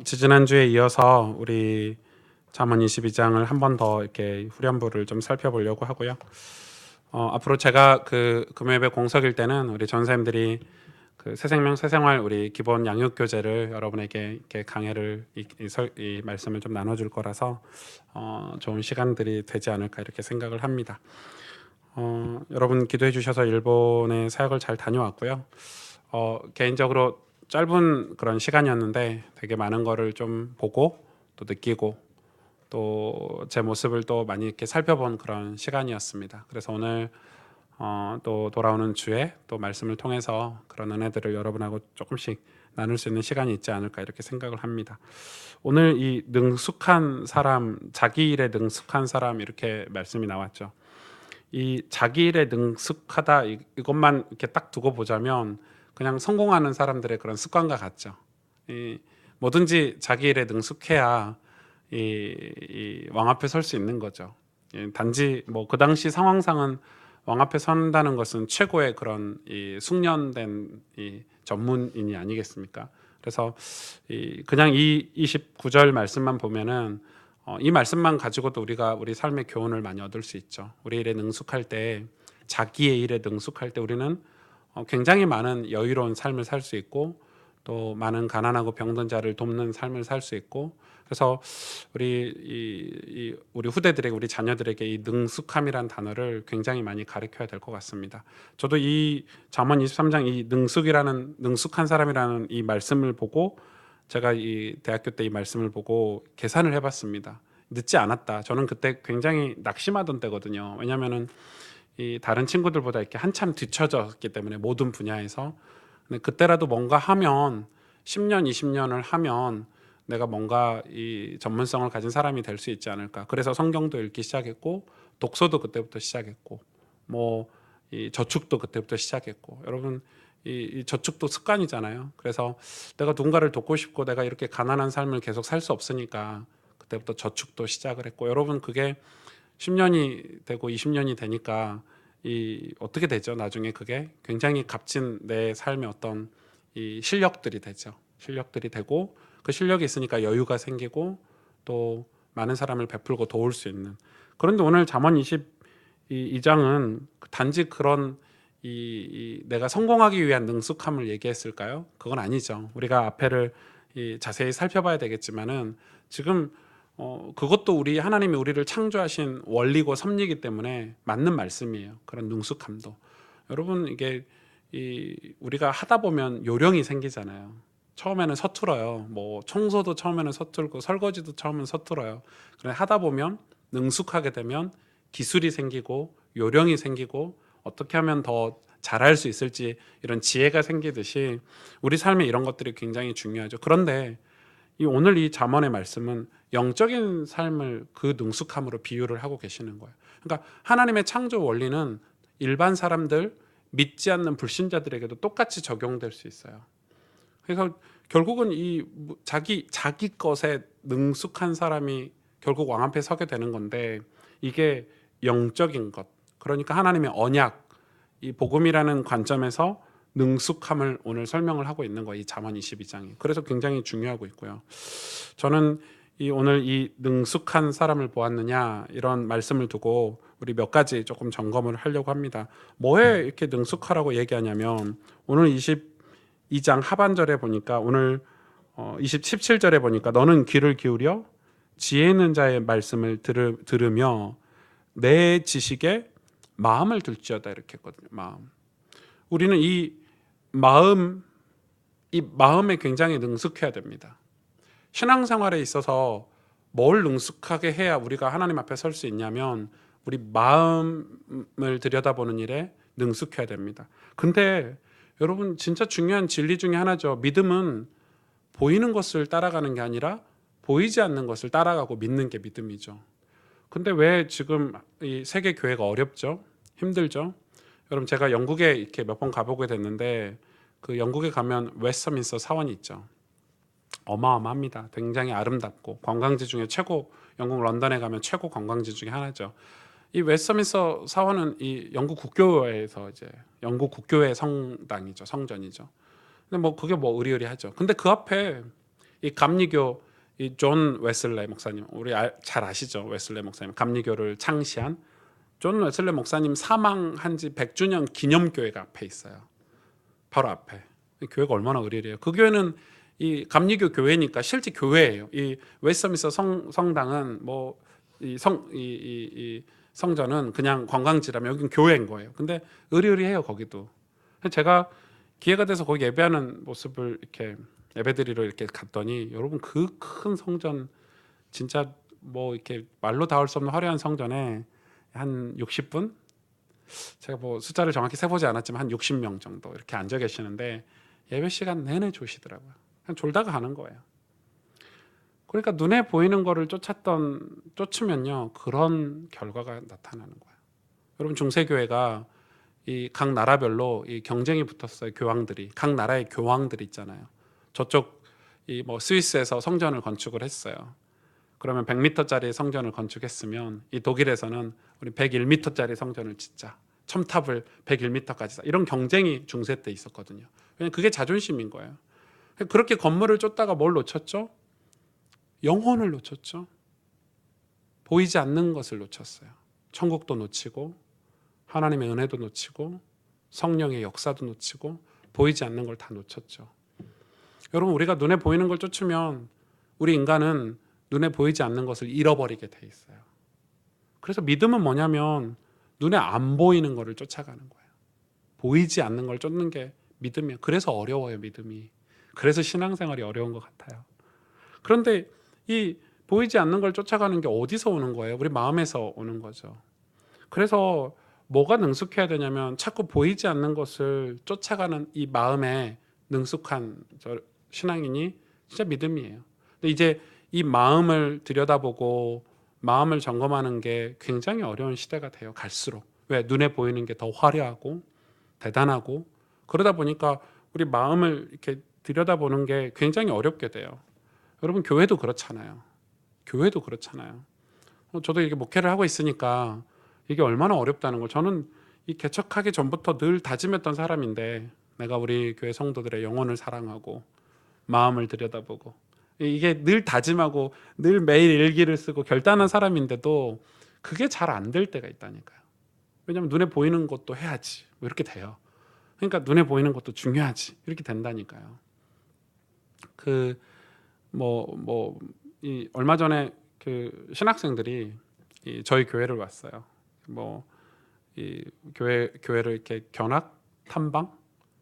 지지난주에 이어서 우리 잠언 22장을 한 번 더 이렇게 후렴부를 좀 살펴보려고 하고요. 앞으로 제가 그 금요일에 공석일 때는 우리 전사님들이 그 새생명 새생활 우리 기본 양육 교재를 여러분에게 이렇게 강해를 이 말씀을 좀 나눠줄 거라서 좋은 시간들이 되지 않을까 이렇게 생각을 합니다. 여러분 기도해 주셔서 일본의 사역을 잘 다녀왔고요. 개인적으로 짧은 그런 시간이었는데 되게 많은 거를 좀 보고 또 느끼고 또 제 모습을 또 많이 이렇게 살펴본 그런 시간이었습니다. 그래서 오늘 또 돌아오는 주에 또 말씀을 통해서 그런 은혜들을 여러분하고 조금씩 나눌 수 있는 시간이 있지 않을까 이렇게 생각을 합니다. 오늘 이 능숙한 사람, 자기 일에 능숙한 사람 이렇게 말씀이 나왔죠. 이 자기 일에 능숙하다 이것만 이렇게 딱 두고 보자면 그냥 성공하는 사람들의 그런 습관과 같죠. 이 뭐든지 자기 일에 능숙해야 왕 앞에 설 수 있는 거죠. 단지 뭐 그 당시 상황상은 왕 앞에 선다는 것은 최고의 그런 숙련된 전문인이 아니겠습니까? 그래서 그냥 이 29절 말씀만 보면은 이 말씀만 가지고도 우리가 우리 삶의 교훈을 많이 얻을 수 있죠. 우리 일에 능숙할 때, 자기의 일에 능숙할 때 우리는 굉장히 많은 여유로운 삶을 살 수 있고 또 많은 가난하고 병든 자를 돕는 삶을 살 수 있고, 그래서 우리 후대들에게, 우리 자녀들에게 이 능숙함이란 단어를 굉장히 많이 가르쳐야 될 것 같습니다. 저도 이 잠언 23장 이 능숙한 사람이라는 이 말씀을 보고 제가 이 대학교 때 이 말씀을 보고 계산을 해봤습니다. 늦지 않았다. 저는 그때 굉장히 낙심하던 때거든요. 왜냐하면은 이 다른 친구들보다 이렇게 한참 뒤처졌기 때문에 모든 분야에서. 근데 그때라도 뭔가 하면 10년, 20년을 하면 내가 뭔가 이 전문성을 가진 사람이 될 수 있지 않을까. 그래서 성경도 읽기 시작했고 독서도 그때부터 시작했고 뭐 이 저축도 그때부터 시작했고, 여러분 이 저축도 습관이잖아요. 그래서 내가 누군가를 돕고 싶고 내가 이렇게 가난한 삶을 계속 살 수 없으니까 그때부터 저축도 시작을 했고, 여러분 그게 10년이 되고 20년이 되니까 어떻게 되죠? 나중에 그게 굉장히 값진 내 삶의 어떤 이 실력들이 되죠. 실력들이 되고 그 실력이 있으니까 여유가 생기고 또 많은 사람을 베풀고 도울 수 있는. 그런데 오늘 잠언 22장은 단지 그런 내가 성공하기 위한 능숙함을 얘기했을까요? 그건 아니죠. 우리가 앞에를 자세히 살펴봐야 되겠지만은 지금 그것도 하나님이 우리를 창조하신 원리고 섭리이기 때문에 맞는 말씀이에요. 그런 능숙함도. 여러분 이게 우리가 하다 보면 요령이 생기잖아요. 처음에는 서툴어요. 뭐 청소도 처음에는 서툴고 설거지도 처음에는 서툴어요. 그런데 하다 보면 능숙하게 되면 기술이 생기고 요령이 생기고 어떻게 하면 더 잘할 수 있을지 이런 지혜가 생기듯이 우리 삶에 이런 것들이 굉장히 중요하죠. 그런데 오늘 이 잠언의 말씀은 영적인 삶을 그 능숙함으로 비유를 하고 계시는 거예요. 그러니까 하나님의 창조 원리는 일반 사람들, 믿지 않는 불신자들에게도 똑같이 적용될 수 있어요. 그래서 결국은 자기 것에 능숙한 사람이 결국 왕 앞에 서게 되는 건데, 이게 영적인 것, 그러니까 하나님의 언약, 이 복음이라는 관점에서 능숙함을 오늘 설명을 하고 있는 거예요. 이 잠언 22장이. 그래서 굉장히 중요하고 있고요. 저는 오늘 이 능숙한 사람을 보았느냐 이런 말씀을 두고 우리 몇 가지 조금 점검을 하려고 합니다. 뭐에 이렇게 능숙하라고 얘기하냐면 오늘 22장 하반절에 보니까 오늘 17절에 보니까 너는 귀를 기울여 지혜 있는 자의 말씀을 들으며 내 지식에 마음을 둘지어다 이렇게 했거든요. 마음. 우리는 마음에 굉장히 능숙해야 됩니다. 신앙생활에 있어서 뭘 능숙하게 해야 우리가 하나님 앞에 설 수 있냐면 우리 마음을 들여다보는 일에 능숙해야 됩니다. 근데 여러분 진짜 중요한 진리 중에 하나죠. 믿음은 보이는 것을 따라가는 게 아니라 보이지 않는 것을 따라가고 믿는 게 믿음이죠. 근데 왜 지금 이 세계 교회가 어렵죠? 힘들죠? 여러분 제가 영국에 이렇게 몇 번 가보게 됐는데 그 영국에 가면 웨스트민스터 사원이 있죠. 어마어마합니다. 굉장히 아름답고 관광지 중에 최고, 영국 런던에 가면 최고 관광지 중에 하나죠. 이 웨스트민스터 사원은 이 영국 국교회에서 이제 영국 국교회 성당이죠, 성전이죠. 근데 뭐 그게 뭐 의리의리하죠. 근데 그 앞에 이 감리교 이 존 웨슬레 목사님, 우리 잘 아시죠? 웨슬레 목사님, 감리교를 창시한 존 웨슬레 목사님 사망한 지 100주년 기념교회가 앞에 있어요. 바로 앞에. 교회가 얼마나 의리해요. 그 교회는 이 감리교 교회니까 실제 교회예요. 이 웨스트민스터 성당은 뭐 이 성전은 그냥 관광지라면 여긴 교회인 거예요. 근데 의리의리해요 거기도. 제가 기회가 돼서 거기 예배하는 모습을 이렇게 예배드리러 이렇게 갔더니 여러분 그 큰 성전 진짜 뭐 이렇게 말로 닿을 수 없는 화려한 성전에 한 60분? 제가 뭐 숫자를 정확히 세보지 않았지만 한 60명 정도 이렇게 앉아 계시는데 예배 시간 내내 조시더라고요. 그냥 졸다가 가는 거예요. 그러니까 눈에 보이는 거를 쫓으면요 그런 결과가 나타나는 거예요. 여러분 중세교회가 이 각 나라별로 이 경쟁이 붙었어요. 교황들이 각 나라의 교황들이 있잖아요. 저쪽 이 뭐 스위스에서 성전을 건축을 했어요. 그러면 100m짜리 성전을 건축했으면 이 독일에서는 우리 101m짜리 성전을 짓자. 첨탑을 101m까지 이런 경쟁이 중세 때 있었거든요. 왜냐면 그게 자존심인 거예요. 그렇게 건물을 쫓다가 뭘 놓쳤죠? 영혼을 놓쳤죠. 보이지 않는 것을 놓쳤어요. 천국도 놓치고 하나님의 은혜도 놓치고 성령의 역사도 놓치고 보이지 않는 걸 다 놓쳤죠. 여러분 우리가 눈에 보이는 걸 쫓으면 우리 인간은 눈에 보이지 않는 것을 잃어버리게 돼 있어요. 그래서 믿음은 뭐냐면 눈에 안 보이는 것을 쫓아가는 거예요. 보이지 않는 걸 쫓는 게 믿음이에요. 그래서 어려워요 믿음이. 그래서 신앙생활이 어려운 것 같아요. 그런데 이 보이지 않는 걸 쫓아가는 게 어디서 오는 거예요? 우리 마음에서 오는 거죠. 그래서 뭐가 능숙해야 되냐면 자꾸 보이지 않는 것을 쫓아가는 이 마음에 능숙한 신앙인이 진짜 믿음이에요. 근데 이제 이 마음을 들여다보고 마음을 점검하는 게 굉장히 어려운 시대가 돼요. 갈수록. 왜? 눈에 보이는 게 더 화려하고 대단하고 그러다 보니까 우리 마음을 이렇게 들여다보는 게 굉장히 어렵게 돼요. 여러분 교회도 그렇잖아요. 교회도 그렇잖아요. 저도 이렇게 목회를 하고 있으니까 이게 얼마나 어렵다는 걸 저는 이 개척하기 전부터 늘 다짐했던 사람인데 내가 우리 교회 성도들의 영혼을 사랑하고 마음을 들여다보고 이게 늘 다짐하고 늘 매일 일기를 쓰고 결단한 사람인데도 그게 잘 안 될 때가 있다니까요. 왜냐하면 눈에 보이는 것도 해야지 뭐 이렇게 돼요. 그러니까 눈에 보이는 것도 중요하지 이렇게 된다니까요. 이 얼마 전에 그 신학생들이 저희 교회를 왔어요. 이 교회를 이렇게 견학 탐방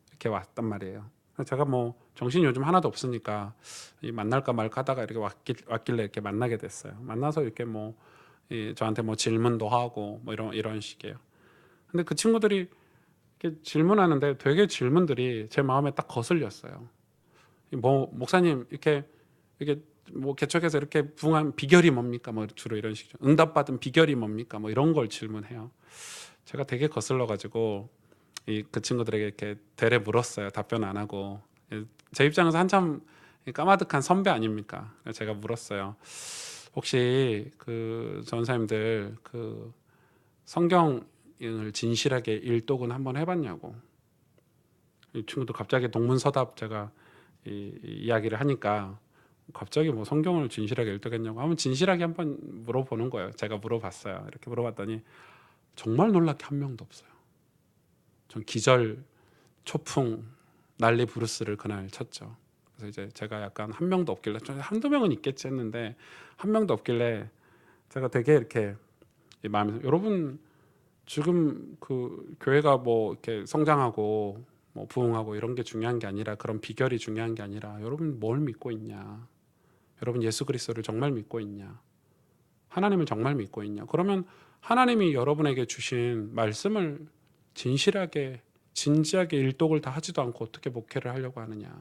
이렇게 왔단 말이에요. 제가 뭐 정신이 요즘 하나도 없으니까 만날까 말까 하다가 이렇게 왔길래 이렇게 만나게 됐어요. 만나서 이렇게 저한테 뭐 질문도 하고 뭐 이런 식이에요. 근데 그 친구들이 이렇게 질문하는데 되게 질문들이 제 마음에 딱 거슬렸어요. 뭐 목사님 이렇게 뭐 개척해서 이렇게 부흥한 비결이 뭡니까? 뭐 주로 이런 식이죠. 응답받은 비결이 뭡니까? 뭐 이런 걸 질문해요. 제가 되게 거슬러 가지고 그 친구들에게 이렇게 대래 물었어요. 답변 안 하고 제 입장에서 한참 까마득한 선배 아닙니까? 제가 물었어요. 혹시 그 전사님들 그 성경을 진실하게 일독은 한번 해봤냐고. 이 친구도 갑자기 동문서답 제가 이야기를 하니까 갑자기 뭐 성경을 진실하게 일독했냐고 하면 진실하게 한번 물어보는 거예요. 제가 물어봤어요. 이렇게 물어봤더니 정말 놀랍게 한 명도 없어요. 전 기절, 초풍, 난리 부르스를 그날 쳤죠. 그래서 이제 제가 약간 한 명도 없길래 한두 명은 있겠지 했는데 한 명도 없길래 제가 되게 이렇게 마음에서 여러분 지금 그 교회가 뭐 이렇게 성장하고 뭐 부흥하고 이런 게 중요한 게 아니라 그런 비결이 중요한 게 아니라 여러분 뭘 믿고 있냐? 여러분 예수 그리스도를 정말 믿고 있냐? 하나님을 정말 믿고 있냐? 그러면 하나님이 여러분에게 주신 말씀을 진실하게 진지하게 일독을 다 하지도 않고 어떻게 목회를 하려고 하느냐?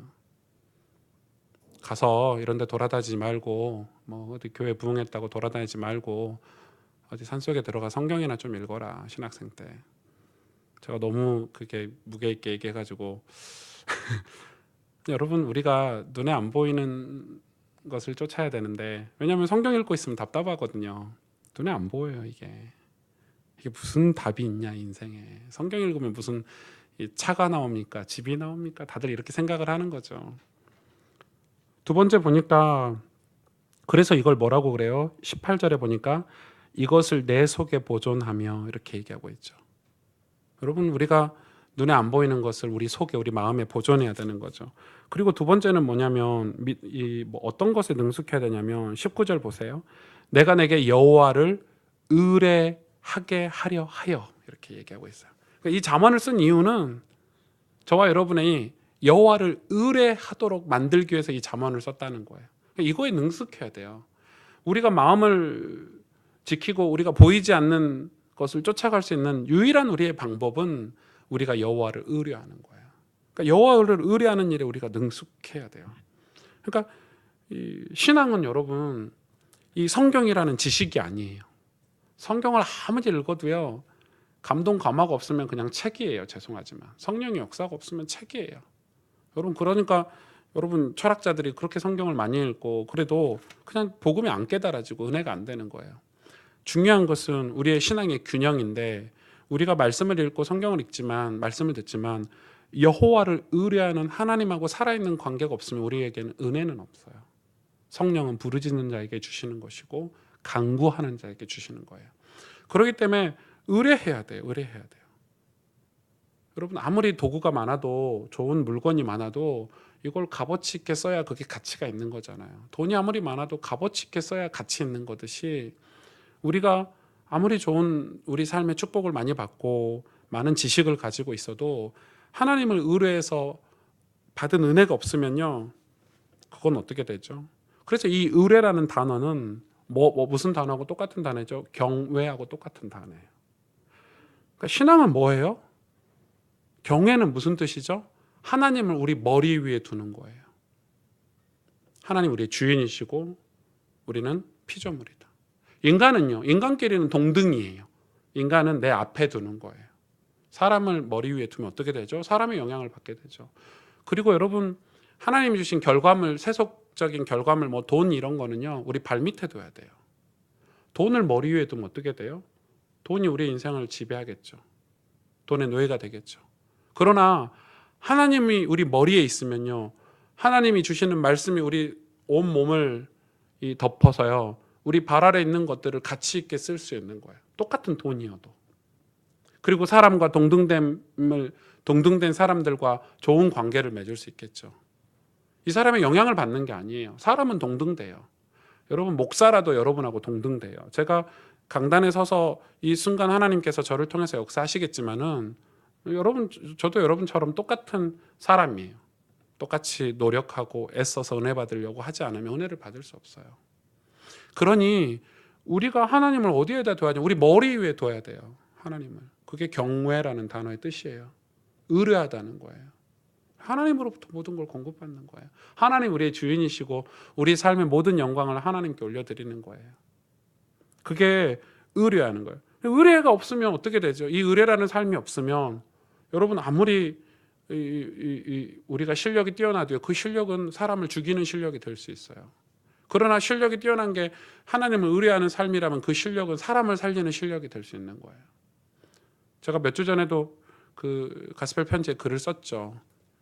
가서 이런 데 돌아다니지 말고 뭐 어디 교회 부흥했다고 돌아다니지 말고 어디 산속에 들어가 성경이나 좀 읽어라. 신학생 때. 제가 너무 그게 무게 있게 얘기해 가지고 여러분 우리가 눈에 안 보이는 것을 쫓아야 되는데 왜냐하면 성경 읽고 있으면 답답하거든요. 눈에 안 보여요 이게 무슨 답이 있냐 인생에. 성경 읽으면 무슨 차가 나옵니까? 집이 나옵니까? 다들 이렇게 생각을 하는 거죠. 두 번째 보니까 그래서 이걸 뭐라고 그래요? 18절에 보니까 이것을 내 속에 보존하며 이렇게 얘기하고 있죠. 여러분 우리가 눈에 안 보이는 것을 우리 속에 우리 마음에 보존해야 되는 거죠. 그리고 두 번째는 뭐냐면 뭐 어떤 것에 능숙해야 되냐면 19절 보세요. 내가 내게 여호와를 의뢰하게 하려 하여 이렇게 얘기하고 있어요. 그러니까 이 잠언을 쓴 이유는 저와 여러분이 여호와를 의뢰하도록 만들기 위해서 이 잠언을 썼다는 거예요. 그러니까 이거에 능숙해야 돼요. 우리가 마음을 지키고 우리가 보이지 않는 것을 쫓아갈 수 있는 유일한 우리의 방법은 우리가 여호와를 의뢰하는 거예요. 그러니까 여호와를 의뢰하는 일에 우리가 능숙해야 돼요. 그러니까 이 신앙은 여러분 이 성경이라는 지식이 아니에요. 성경을 아무리 읽어도요 감동 감화가 없으면 그냥 책이에요. 죄송하지만 성령의 역사가 없으면 책이에요. 여러분 그러니까 여러분 철학자들이 그렇게 성경을 많이 읽고 그래도 그냥 복음이 안 깨달아지고 은혜가 안 되는 거예요. 중요한 것은 우리의 신앙의 균형인데 우리가 말씀을 읽고 성경을 읽지만 말씀을 듣지만 여호와를 의뢰하는 하나님하고 살아있는 관계가 없으면 우리에게는 은혜는 없어요. 성령은 부르짖는 자에게 주시는 것이고 간구하는 자에게 주시는 거예요. 그렇기 때문에 의뢰해야 돼요. 의뢰해야 돼요. 여러분 아무리 도구가 많아도 좋은 물건이 많아도 이걸 값어치 있게 써야 그게 가치가 있는 거잖아요. 돈이 아무리 많아도 값어치 있게 써야 가치 있는 거듯이 우리가 아무리 좋은 우리 삶의 축복을 많이 받고 많은 지식을 가지고 있어도 하나님을 의뢰해서 받은 은혜가 없으면요 그건 어떻게 되죠? 그래서 이 의뢰라는 단어는 무슨 단어하고 똑같은 단어죠? 경외하고 똑같은 단어예요. 그러니까 신앙은 뭐예요? 경외는 무슨 뜻이죠? 하나님을 우리 머리 위에 두는 거예요. 하나님 우리의 주인이시고 우리는 피조물이다. 인간은요, 인간끼리는 동등이에요. 인간은 내 앞에 두는 거예요. 사람을 머리 위에 두면 어떻게 되죠? 사람의 영향을 받게 되죠. 그리고 여러분, 하나님이 주신 결과물, 세속적인 결과물, 뭐 돈 이런 거는요, 우리 발 밑에 둬야 돼요. 돈을 머리 위에 두면 어떻게 돼요? 돈이 우리 인생을 지배하겠죠. 돈의 노예가 되겠죠. 그러나 하나님이 우리 머리에 있으면요, 하나님이 주시는 말씀이 우리 온 몸을 덮어서요, 우리 발 아래 있는 것들을 가치 있게 쓸 수 있는 거예요. 똑같은 돈이어도. 그리고 사람과 동등된 사람들과 좋은 관계를 맺을 수 있겠죠. 이 사람의 영향을 받는 게 아니에요. 사람은 동등돼요. 여러분 목사라도 여러분하고 동등돼요. 제가 강단에 서서 이 순간 하나님께서 저를 통해서 역사하시겠지만은 여러분 저도 여러분처럼 똑같은 사람이에요. 똑같이 노력하고 애써서 은혜 받으려고 하지 않으면 은혜를 받을 수 없어요. 그러니 우리가 하나님을 어디에다 둬야 돼요? 우리 머리 위에 둬야 돼요. 하나님을. 그게 경외라는 단어의 뜻이에요. 의뢰하다는 거예요. 하나님으로부터 모든 걸 공급받는 거예요. 하나님 우리의 주인이시고 우리 삶의 모든 영광을 하나님께 올려드리는 거예요. 그게 의뢰하는 거예요. 의뢰가 없으면 어떻게 되죠? 이 의뢰라는 삶이 없으면 여러분 아무리 우리가 실력이 뛰어나도요, 그 실력은 사람을 죽이는 실력이 될 수 있어요. 그러나 실력이 뛰어난 게 하나님을 의뢰하는 삶이라면 그 실력은 사람을 살리는 실력이 될 수 있는 거예요. 제가 몇 주 전에도 그 가스펠 편지에 글을 썼죠.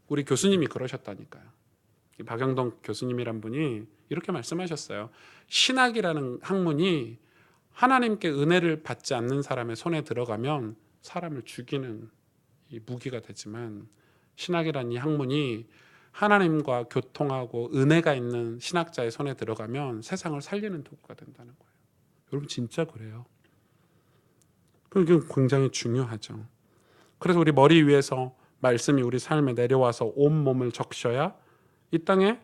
우리 교수님이 그러셨다니까요. 박영동 교수님이란 분이 이렇게 말씀하셨어요. 신학이라는 학문이 하나님께 은혜를 받지 않는 사람의 손에 들어가면 사람을 죽이는 이 무기가 되지만 신학이라는 이 학문이 하나님과 교통하고 은혜가 있는 신학자의 손에 들어가면 세상을 살리는 도구가 된다는 거예요. 여러분 진짜 그래요. 그게 굉장히 중요하죠. 그래서 우리 머리 위에서 말씀이 우리 삶에 내려와서 온 몸을 적셔야 이 땅에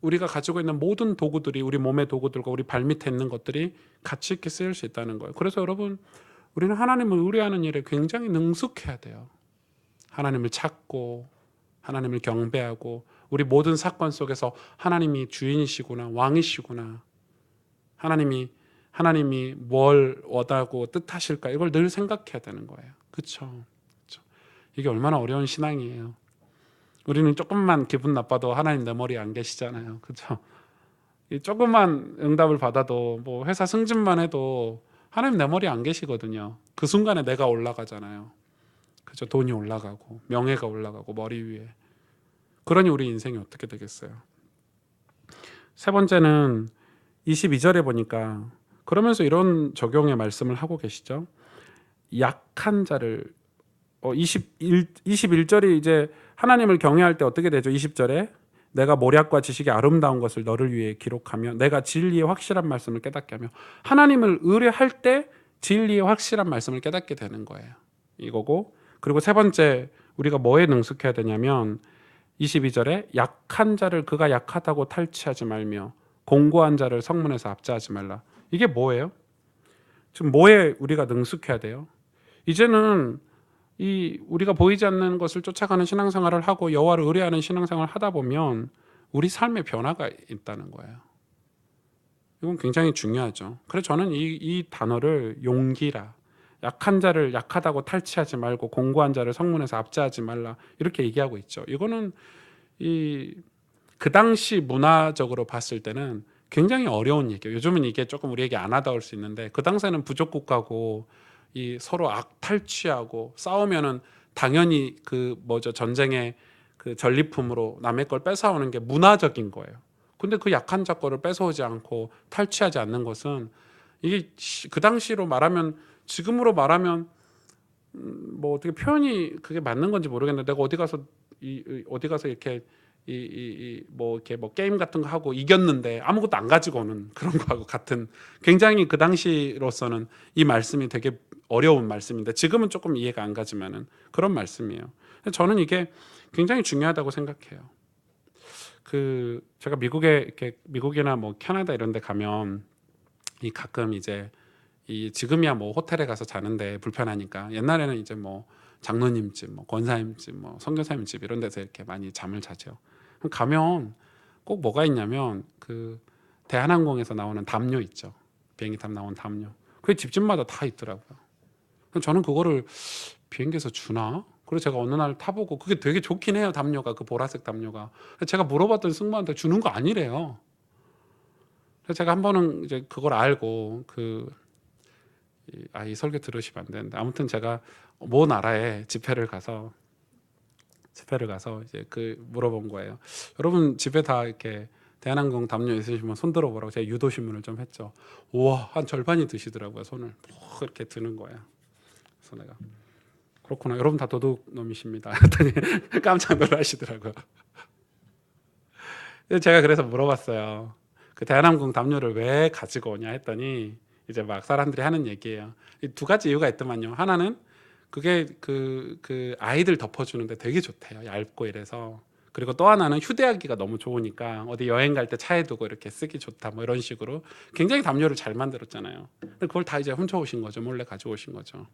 우리가 가지고 있는 모든 도구들이 우리 몸의 도구들과 우리 발밑에 있는 것들이 가치 있게 쓰일 수 있다는 거예요. 그래서 여러분 우리는 하나님을 의뢰하는 일에 굉장히 능숙해야 돼요. 하나님을 찾고 하나님을 경배하고 우리 모든 사건 속에서 하나님이 주인이시구나 왕이시구나 하나님이 뭘 원하고 뜻하실까 이걸 늘 생각해야 되는 거예요. 그렇죠? 이게 얼마나 어려운 신앙이에요. 우리는 조금만 기분 나빠도 하나님 내 머리에 안 계시잖아요. 그렇죠? 조금만 응답을 받아도 뭐 회사 승진만 해도 하나님 내 머리에 안 계시거든요. 그 순간에 내가 올라가잖아요. 그죠? 돈이 올라가고 명예가 올라가고 머리 위에. 그러니 우리 인생이 어떻게 되겠어요? 세 번째는 22절에 보니까 그러면서 이런 적용의 말씀을 하고 계시죠. 약한 자를 21절이 이제 하나님을 경외할 때 어떻게 되죠? 20절에 내가 모략과 지식의 아름다운 것을 너를 위해 기록하며 내가 진리의 확실한 말씀을 깨닫게 하며 하나님을 의뢰할 때 진리의 확실한 말씀을 깨닫게 되는 거예요. 이거고 그리고 세 번째 우리가 뭐에 능숙해야 되냐면 22절에 약한 자를 그가 약하다고 탈취하지 말며 공고한 자를 성문에서 압제하지 말라. 이게 뭐예요? 지금 뭐에 우리가 능숙해야 돼요? 이제는 이 우리가 보이지 않는 것을 쫓아가는 신앙생활을 하고 여호와를 의뢰하는 신앙생활을 하다 보면 우리 삶에 변화가 있다는 거예요. 이건 굉장히 중요하죠. 그래서 저는 이 단어를 용기라, 약한 자를 약하다고 탈취하지 말고 공고한 자를 성문에서 압제하지 말라 이렇게 얘기하고 있죠. 이거는 그 당시 문화적으로 봤을 때는 굉장히 어려운 얘기예요. 요즘은 이게 조금 우리에게 안 와닿을 수 있는데 그 당시에는 부족 국가고 이 서로 탈취하고 싸우면은 당연히 전쟁의 그 전리품으로 남의 걸 뺏어오는 게 문화적인 거예요. 근데 그 약한 자 거를 뺏어오지 않고 탈취하지 않는 것은 이게 그 당시로 말하면 지금으로 말하면 뭐 어떻게 표현이 그게 맞는 건지 모르겠는데 내가 어디 가서 이렇게 이렇게 뭐 게임 같은 거 하고 이겼는데 아무것도 안 가지고 오는 그런 거하고 같은 굉장히 그 당시로서는 이 말씀이 되게 어려운 말씀인데 지금은 조금 이해가 안 가지만은 그런 말씀이에요. 저는 이게 굉장히 중요하다고 생각해요. 제가 미국이나 뭐 캐나다 이런 데 가면 가끔 이제 지금이야 뭐 호텔에 가서 자는데 불편하니까 옛날에는 이제 뭐 장로님 집, 뭐 권사님 집, 뭐 선교사님 집 이런 데서 이렇게 많이 잠을 자죠. 가면 꼭 뭐가 있냐면 대한항공에서 나오는 담요 있죠. 비행기 타면 나오는 담요. 그게 집집마다 다 있더라고요. 저는 그거를 비행기에서 주나? 그래서 제가 어느 날 타보고 그게 되게 좋긴 해요. 담요가 그 보라색 담요가. 제가 물어봤더니 승무원한테 주는 거 아니래요. 그래서 제가 한 번은 이제 그걸 알고 이 설교 들으시면 안 되는데 아무튼 제가 모 나라에 집회를 가서 이제 물어본 거예요. 여러분 집에 다 이렇게 대한항공 담요 있으시면 손 들어보라고 제가 유도 신문을 좀 했죠. 우와 한 절반이 드시더라고요. 손을 이렇게 드는 거예요. 그래서 내가 그렇구나 여러분 다 도둑놈이십니다. 했더니 깜짝 놀라시더라고요. 제가 그래서 물어봤어요. 그 대한항공 담요를 왜 가지고 오냐 했더니 이제 막 사람들이 하는 얘기예요. 두 가지 이유가 있더만요. 하나는 그게 아이들 덮어주는데 되게 좋대요. 얇고 이래서. 그리고 또 하나는 휴대하기가 너무 좋으니까 어디 여행 갈 때 차에 두고 이렇게 쓰기 좋다 뭐 이런 식으로 굉장히 담요를 잘 만들었잖아요. 근데 그걸 다 이제 훔쳐오신 거죠. 몰래 가져오신 거죠.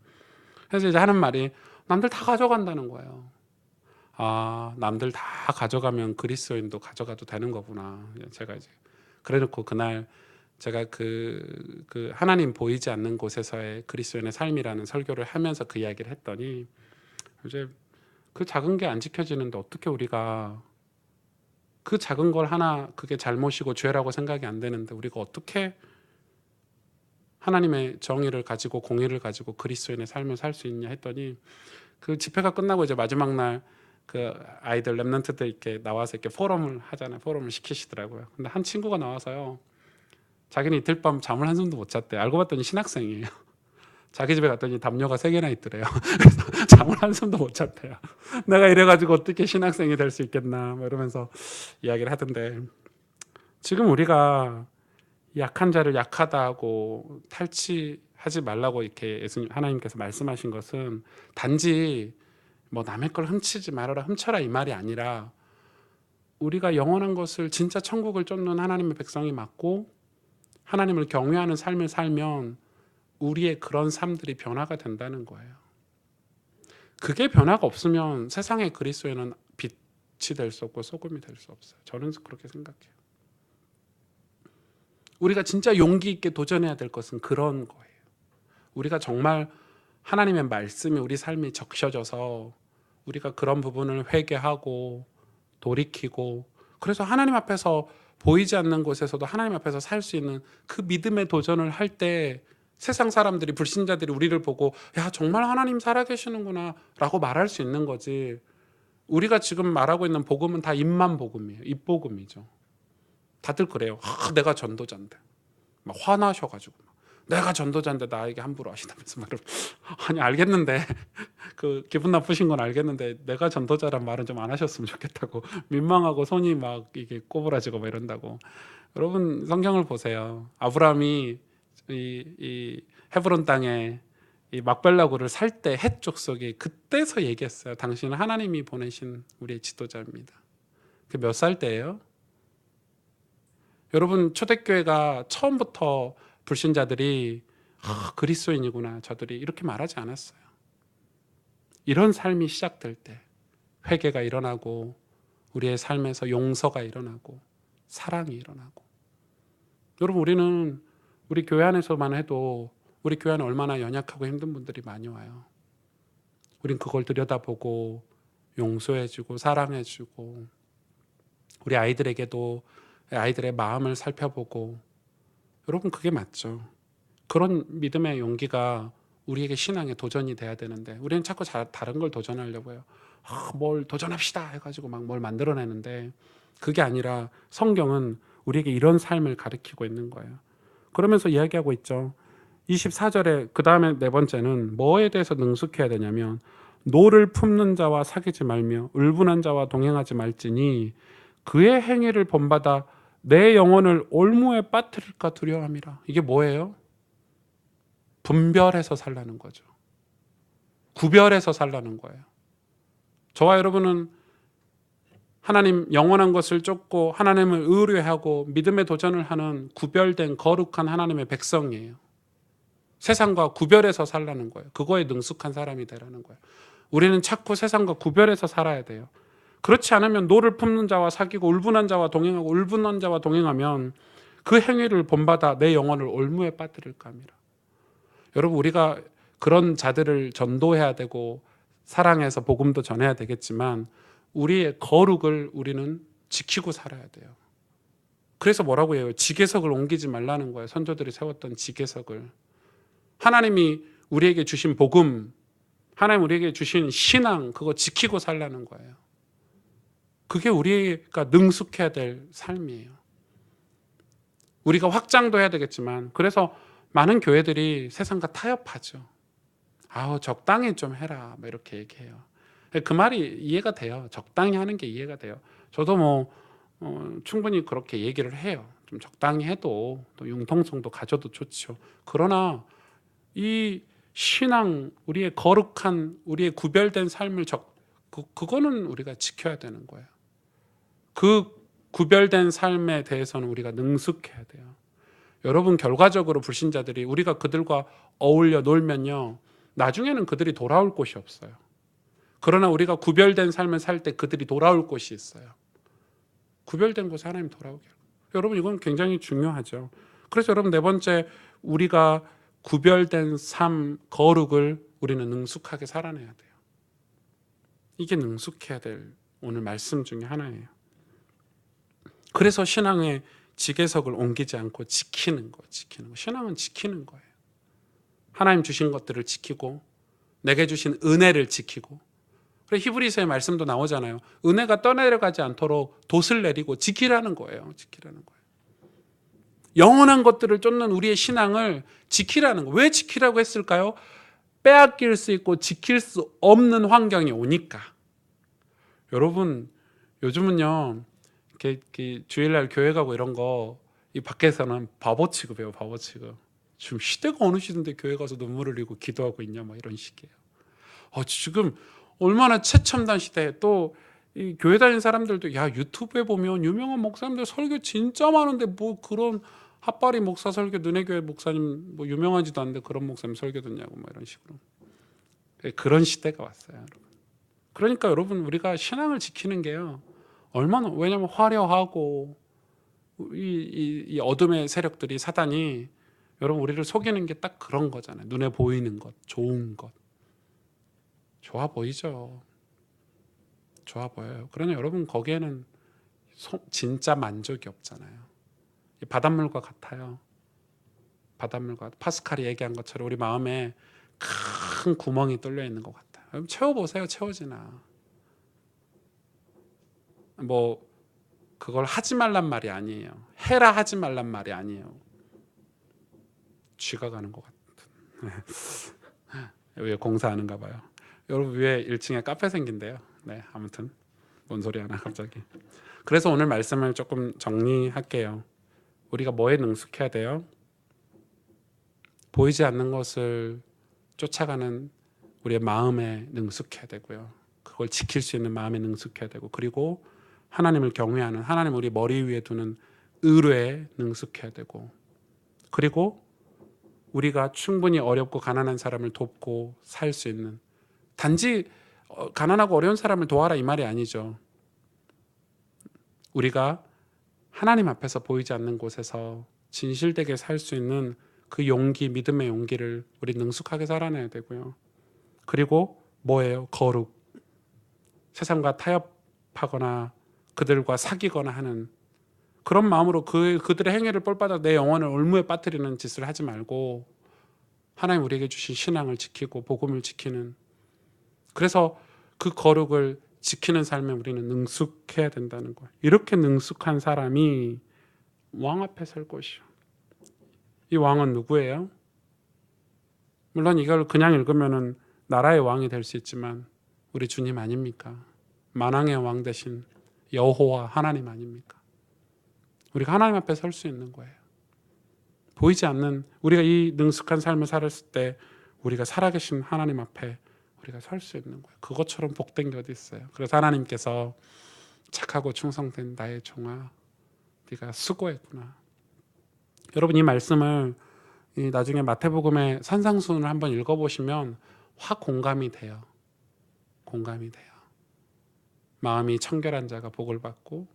그래서 이제 하는 말이 남들 다 가져간다는 거예요. 아, 남들 다 가져가면 그리스도인도 가져가도 되는 거구나. 제가 이제 그래놓고 그날 제가 하나님 보이지 않는 곳에서의 그리스도인의 삶이라는 설교를 하면서 그 이야기를 했더니 이제 그 작은 게 안 지켜지는데 어떻게 우리가 그 작은 걸 하나 그게 잘못이고 죄라고 생각이 안 되는데 우리가 어떻게 하나님의 정의를 가지고 공의를 가지고 그리스도인의 삶을 살 수 있냐 했더니 그 집회가 끝나고 이제 마지막 날 아이들 랩런트들 이렇게 나와서 이렇게 포럼을 하잖아요. 포럼을 시키시더라고요. 근데 한 친구가 나와서요. 자기는 이틀 밤 잠을 한숨도 못 잤대. 알고 봤더니 신학생이에요. 자기 집에 갔더니 담요가 3개나 있더래요. 그래서 잠을 한숨도 못 잤대요. 내가 이래가지고 어떻게 신학생이 될 수 있겠나 뭐 이러면서 이야기를 하던데 지금 우리가 약한 자를 약하다 하고 탈취하지 말라고 이렇게 예수님 하나님께서 말씀하신 것은 단지 뭐 남의 걸 훔치지 말아라 훔쳐라 이 말이 아니라 우리가 영원한 것을 진짜 천국을 쫓는 하나님의 백성이 맞고 하나님을 경외하는 삶을 살면 우리의 그런 삶들이 변화가 된다는 거예요. 그게 변화가 없으면 세상의 그리스도인은 빛이 될 수 없고 소금이 될 수 없어요. 저는 그렇게 생각해요. 우리가 진짜 용기 있게 도전해야 될 것은 그런 거예요. 우리가 정말 하나님의 말씀이 우리 삶에 적셔져서 우리가 그런 부분을 회개하고 돌이키고 그래서 하나님 앞에서 보이지 않는 곳에서도 하나님 앞에서 살 수 있는 그 믿음의 도전을 할 때 세상 사람들이 불신자들이 우리를 보고 야 정말 하나님 살아계시는구나 라고 말할 수 있는 거지 우리가 지금 말하고 있는 복음은 다 입만 복음이에요. 입복음이죠. 다들 그래요. 내가 전도자인데 막 화나셔가지고 내가 전도자인데 나에게 함부로 하시다면서 막 아니 알겠는데 그 기분 나쁘신 건 알겠는데 내가 전도자란 말은 좀 안 하셨으면 좋겠다고 민망하고 손이 막 이게 꼬부라지고 막 이런다고. 여러분 성경을 보세요. 아브라함이 이 헤브론 땅에 이 막벨라고를 살 때 헷 족속이 그때서 얘기했어요. 당신은 하나님이 보내신 우리의 지도자입니다. 그 몇 살 때예요? 여러분 초대교회가 처음부터 불신자들이 그리스도인이구나 저들이 이렇게 말하지 않았어요. 이런 삶이 시작될 때 회개가 일어나고 우리의 삶에서 용서가 일어나고 사랑이 일어나고. 여러분 우리는 우리 교회 안에서만 해도 우리 교회 안에 얼마나 연약하고 힘든 분들이 많이 와요. 우린 그걸 들여다보고 용서해주고 사랑해주고 우리 아이들에게도 아이들의 마음을 살펴보고. 여러분 그게 맞죠. 그런 믿음의 용기가 우리에게 신앙의 도전이 돼야 되는데 우리는 자꾸 다른 걸 도전하려고 해요. 뭘 도전합시다 해가지고 막 뭘 만들어내는데 그게 아니라 성경은 우리에게 이런 삶을 가르치고 있는 거예요. 그러면서 이야기하고 있죠. 24절에 그 다음에 네 번째는 뭐에 대해서 능숙해야 되냐면 노를 품는 자와 사귀지 말며 울분한 자와 동행하지 말지니 그의 행위를 본받아 내 영혼을 올무에 빠뜨릴까 두려워함이라. 이게 뭐예요? 분별해서 살라는 거죠. 구별해서 살라는 거예요. 저와 여러분은 하나님 영원한 것을 쫓고 하나님을 의뢰하고 믿음의 도전을 하는 구별된 거룩한 하나님의 백성이에요. 세상과 구별해서 살라는 거예요. 그거에 능숙한 사람이 되라는 거예요. 우리는 자꾸 세상과 구별해서 살아야 돼요. 그렇지 않으면 노를 품는 자와 사귀고 울분한 자와 동행하고 울분한 자와 동행하면 그 행위를 본받아 내 영혼을 올무에 빠뜨릴까 합니다. 여러분 우리가 그런 자들을 전도해야 되고 사랑해서 복음도 전해야 되겠지만 우리의 거룩을 우리는 지키고 살아야 돼요. 그래서 뭐라고 해요? 지계석을 옮기지 말라는 거예요. 선조들이 세웠던 지계석을. 하나님이 우리에게 주신 복음, 하나님 우리에게 주신 신앙, 그거 지키고 살라는 거예요. 그게 우리가 능숙해야 될 삶이에요. 우리가 확장도 해야 되겠지만 그래서 많은 교회들이 세상과 타협하죠. 적당히 좀 해라 뭐 이렇게 얘기해요. 그 말이 이해가 돼요. 적당히 하는 게 이해가 돼요. 저도 충분히 그렇게 얘기를 해요. 좀 적당히 해도 또 융통성도 가져도 좋죠. 그러나 이 신앙, 우리의 거룩한, 우리의 구별된 삶을 그거는 우리가 지켜야 되는 거예요. 그 구별된 삶에 대해서는 우리가 능숙해야 돼요. 여러분 결과적으로 불신자들이 우리가 그들과 어울려 놀면요, 나중에는 그들이 돌아올 곳이 없어요. 그러나 우리가 구별된 삶을 살 때 그들이 돌아올 곳이 있어요. 구별된 곳에 하나님 돌아오게. 여러분 이건 굉장히 중요하죠. 그래서 여러분 네 번째, 우리가 구별된 삶, 거룩을 우리는 능숙하게 살아내야 돼요. 이게 능숙해야 될 오늘 말씀 중에 하나예요. 그래서 신앙의 지계석을 옮기지 않고 지키는 거. 신앙은 지키는 거예요. 하나님 주신 것들을 지키고 내게 주신 은혜를 지키고. 그래 히브리서의 말씀도 나오잖아요. 은혜가 떠내려가지 않도록 돛을 내리고 지키라는 거예요. 영원한 것들을 쫓는 우리의 신앙을 지키라는 거예요. 왜 지키라고 했을까요? 빼앗길 수 있고 지킬 수 없는 환경이 오니까. 여러분 요즘은요 이렇게 주일날 교회 가고 이런 거 이 밖에서는 바보 취급해요. 바보 취급. 지금 시대가 어느 시대인데 교회 가서 눈물 흘리고 기도하고 있냐 막 이런 식이에요. 지금 얼마나 최첨단 시대에 또 이 교회 다니는 사람들도 유튜브에 보면 유명한 목사님들 설교 진짜 많은데 뭐 그런 핫바리 목사 설교, 눈의교회 목사님 뭐 유명하지도 않은데 그런 목사님 설교 듣냐고 뭐 이런 식으로. 그런 시대가 왔어요, 여러분. 그러니까 여러분 우리가 신앙을 지키는 게요. 왜냐면 화려하고 이 어둠의 세력들이 사단이 여러분 우리를 속이는 게 딱 그런 거잖아요. 눈에 보이는 것, 좋은 것. 좋아 보이죠. 좋아 보여요. 그러나 여러분 거기에는 진짜 만족이 없잖아요. 바닷물과 같아요. 바닷물과 파스칼이 얘기한 것처럼 우리 마음에 큰 구멍이 뚫려 있는 것 같아요. 채워보세요. 채워지나. 그걸 하지 말란 말이 아니에요. 해라 하지 말란 말이 아니에요. 쥐가 가는 것 같은. 왜 공사하는가 봐요. 여러분 위에 1층에 카페 생긴대요. 네, 아무튼 뭔 소리 하나 갑자기. 그래서 오늘 말씀을 조금 정리할게요. 우리가 뭐에 능숙해야 돼요? 보이지 않는 것을 쫓아가는 우리의 마음에 능숙해야 되고요. 그걸 지킬 수 있는 마음에 능숙해야 되고, 그리고 하나님을 경외하는, 하나님 우리 머리 위에 두는 의뢰에 능숙해야 되고, 그리고 우리가 충분히 어렵고 가난한 사람을 돕고 살 수 있는, 단지 가난하고 어려운 사람을 도와라 이 말이 아니죠. 우리가 하나님 앞에서 보이지 않는 곳에서 진실되게 살 수 있는 그 용기, 믿음의 용기를 우리 능숙하게 살아내야 되고요. 그리고 뭐예요? 거룩. 세상과 타협하거나 그들과 사귀거나 하는 그런 마음으로 그들의 행위를 뻘받아 내 영혼을 올무에 빠뜨리는 짓을 하지 말고 하나님 우리에게 주신 신앙을 지키고 복음을 지키는, 그래서 그 거룩을 지키는 삶에 우리는 능숙해야 된다는 거예요. 이렇게 능숙한 사람이 왕 앞에 설 것이요. 이 왕은 누구예요? 물론 이걸 그냥 읽으면은 나라의 왕이 될 수 있지만 우리 주님 아닙니까? 만왕의 왕 대신 여호와 하나님 아닙니까? 우리가 하나님 앞에 설 수 있는 거예요. 보이지 않는, 우리가 이 능숙한 삶을 살았을 때 우리가 살아계신 하나님 앞에 우리가 설 수 있는 거예요. 그것처럼 복된 게 어디 있어요. 그래서 하나님께서 착하고 충성된 나의 종아, 네가 수고했구나. 여러분 이 말씀을 나중에 마태복음의 산상수훈을 한번 읽어보시면 확 공감이 돼요. 공감이 돼요. 마음이 청결한 자가 복을 받고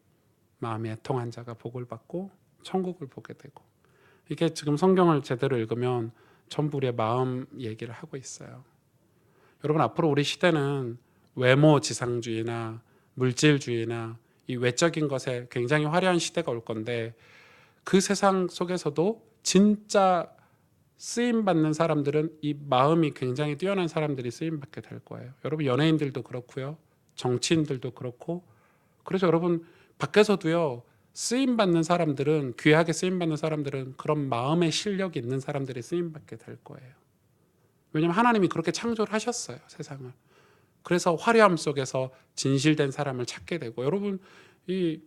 마음이 애통한 자가 복을 받고 천국을 보게 되고, 이게 지금 성경을 제대로 읽으면 전부 우리의 마음 얘기를 하고 있어요. 여러분 앞으로 우리 시대는 외모 지상주의나 물질주의나 이 외적인 것에 굉장히 화려한 시대가 올 건데, 그 세상 속에서도 진짜 쓰임받는 사람들은 이 마음이 굉장히 뛰어난 사람들이 쓰임받게 될 거예요. 여러분 연예인들도 그렇고요, 정치인들도 그렇고. 그래서 여러분 밖에서도요, 쓰임받는 사람들은, 귀하게 쓰임받는 사람들은 그런 마음의 실력이 있는 사람들이 쓰임받게 될 거예요. 왜냐하면 하나님이 그렇게 창조를 하셨어요, 세상을. 그래서 화려함 속에서 진실된 사람을 찾게 되고, 여러분 이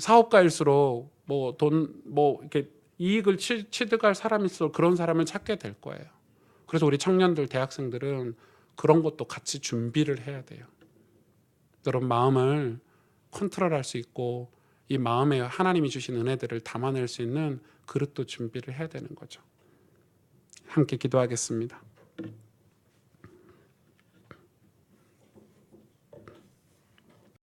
사업가일수록 이렇게 이익을 취득할 사람일수록 그런 사람을 찾게 될 거예요. 그래서 우리 청년들, 대학생들은 그런 것도 같이 준비를 해야 돼요. 여러분 마음을 컨트롤할 수 있고 이 마음에 하나님이 주신 은혜들을 담아낼 수 있는 그릇도 준비를 해야 되는 거죠. 함께 기도하겠습니다.